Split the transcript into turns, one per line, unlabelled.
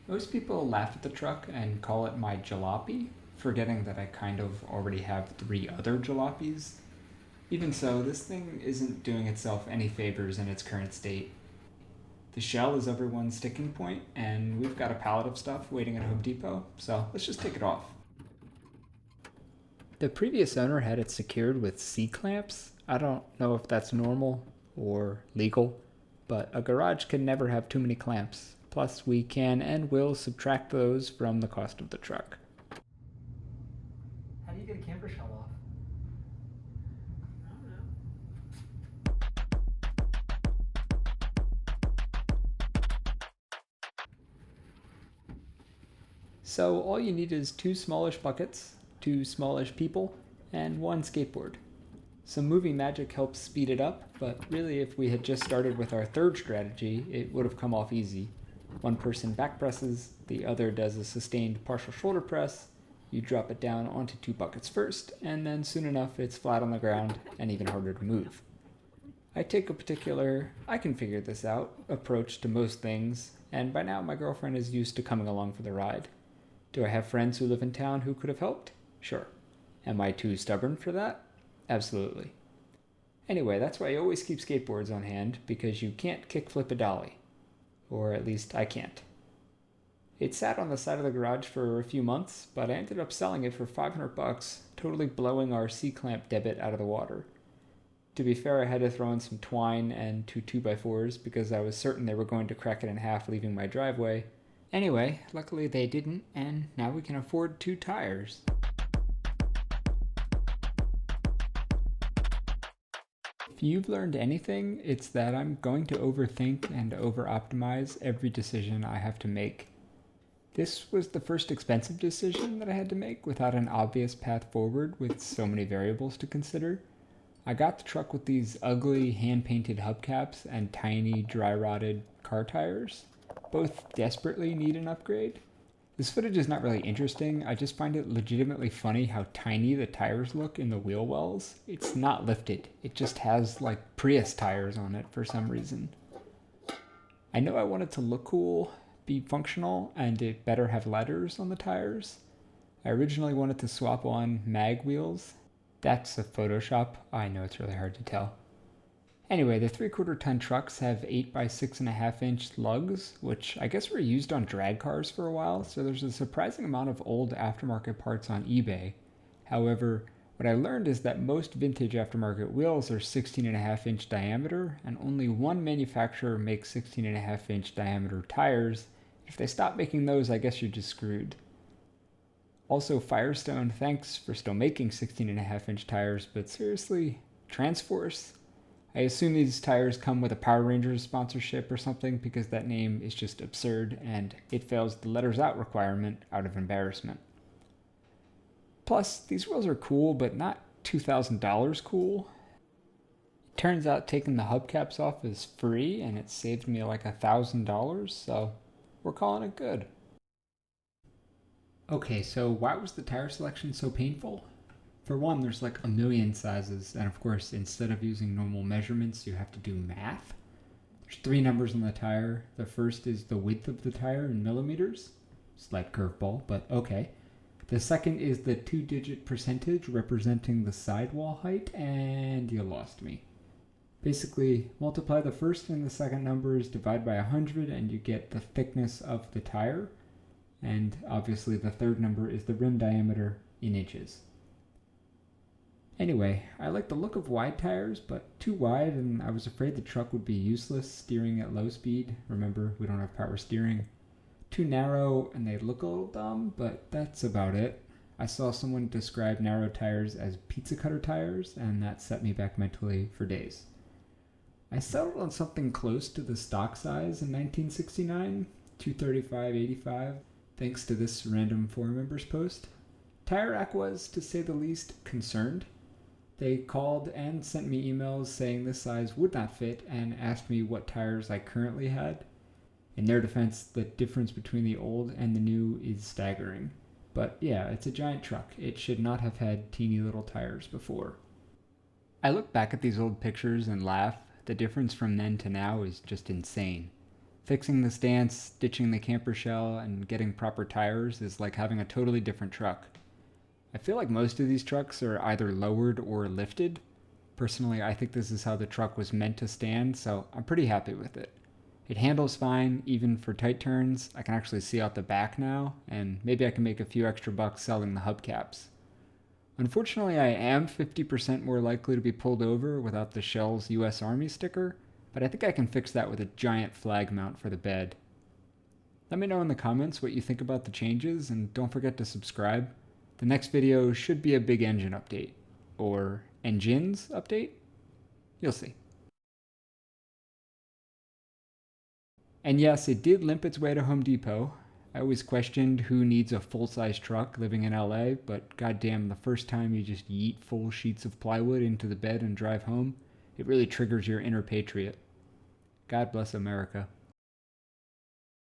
Most people laugh at the truck and call it my jalopy, forgetting that I kind of already have 3 other jalopies. Even so, this thing isn't doing itself any favors in its current state. The shell is everyone's sticking point, and we've got a pallet of stuff waiting at Home Depot, so let's just take it off. The previous owner had it secured with C-clamps. I don't know if that's normal or legal, but a garage can never have too many clamps. Plus, we can and will subtract those from the cost of the truck.
How do you get a camper shell off?
I don't know.
So all you need is 2 smallish buckets, 2 smallish people, and 1 skateboard. Some moving magic helps speed it up, but really if we had just started with our third strategy, it would have come off easy. One person back presses, the other does a sustained partial shoulder press, you drop it down onto 2 buckets first, and then soon enough it's flat on the ground and even harder to move. I take a particular, I can figure this out, approach to most things, and by now my girlfriend is used to coming along for the ride. Do I have friends who live in town who could have helped? Sure. Am I too stubborn for that? Absolutely. Anyway, that's why I always keep skateboards on hand, because you can't kickflip a dolly. Or at least I can't. It sat on the side of the garage for a few months, but I ended up selling it for $500, totally blowing our C-clamp debit out of the water. To be fair, I had to throw in some twine and 2 2x4s because I was certain they were going to crack it in half leaving my driveway. Anyway, luckily they didn't, and now we can afford 2 tires. If you've learned anything, it's that I'm going to overthink and over-optimize every decision I have to make. This was the first expensive decision that I had to make without an obvious path forward with so many variables to consider. I got the truck with these ugly hand-painted hubcaps and tiny dry-rotted car tires. Both desperately need an upgrade. This footage is not really interesting, I just find it legitimately funny how tiny the tires look in the wheel wells. It's not lifted, it just has like Prius tires on it for some reason. I know I want it to look cool, be functional, and it better have letters on the tires. I originally wanted to swap on mag wheels. That's a Photoshop, I know it's really hard to tell. Anyway, the 3/4 ton trucks have 8 by 6.5 inch lugs, which I guess were used on drag cars for a while, so there's a surprising amount of old aftermarket parts on eBay. However, what I learned is that most vintage aftermarket wheels are 16.5 inch diameter, and only one manufacturer makes 16.5 inch diameter tires. If they stop making those, I guess you're just screwed. Also, Firestone, thanks for still making 16.5 inch tires, but seriously, Transforce? I assume these tires come with a Power Rangers sponsorship or something because that name is just absurd and it fails the letters out requirement out of embarrassment. Plus, these wheels are cool, but not $2,000 cool. It turns out taking the hubcaps off is free and it saved me like $1,000, so we're calling it good. Okay, so why was the tire selection so painful? For one, there's like a million sizes, and of course, instead of using normal measurements, you have to do math. There's 3 numbers on the tire. The first is the width of the tire in millimeters. Slight curveball, but okay. The second is the 2-digit percentage representing the sidewall height, and you lost me. Basically, multiply the first and the second numbers, divide by 100, and you get the thickness of the tire. And obviously the third number is the rim diameter in inches. Anyway, I like the look of wide tires, but too wide, and I was afraid the truck would be useless steering at low speed. Remember, we don't have power steering. Too narrow, and they look a little dumb, but that's about it. I saw someone describe narrow tires as pizza cutter tires, and that set me back mentally for days. I settled on something close to the stock size in 1969, 235/85, thanks to this random forum members post. Tire Rack was, to say the least, concerned. They called and sent me emails saying this size would not fit and asked me what tires I currently had. In their defense, the difference between the old and the new is staggering. But yeah, it's a giant truck. It should not have had teeny little tires before. I look back at these old pictures and laugh. The difference from then to now is just insane. Fixing the stance, stitching the camper shell, and getting proper tires is like having a totally different truck. I feel like most of these trucks are either lowered or lifted. Personally, I think this is how the truck was meant to stand, so I'm pretty happy with it. It handles fine, even for tight turns. I can actually see out the back now, and maybe I can make a few extra bucks selling the hubcaps. Unfortunately, I am 50% more likely to be pulled over without the Shell's US Army sticker, but I think I can fix that with a giant flag mount for the bed. Let me know in the comments what you think about the changes, and don't forget to subscribe. The next video should be a big engine update. Or engines update? You'll see. And yes, it did limp its way to Home Depot. I always questioned who needs a full-size truck living in LA, but goddamn, the first time you just yeet full sheets of plywood into the bed and drive home, it really triggers your inner patriot. God bless America.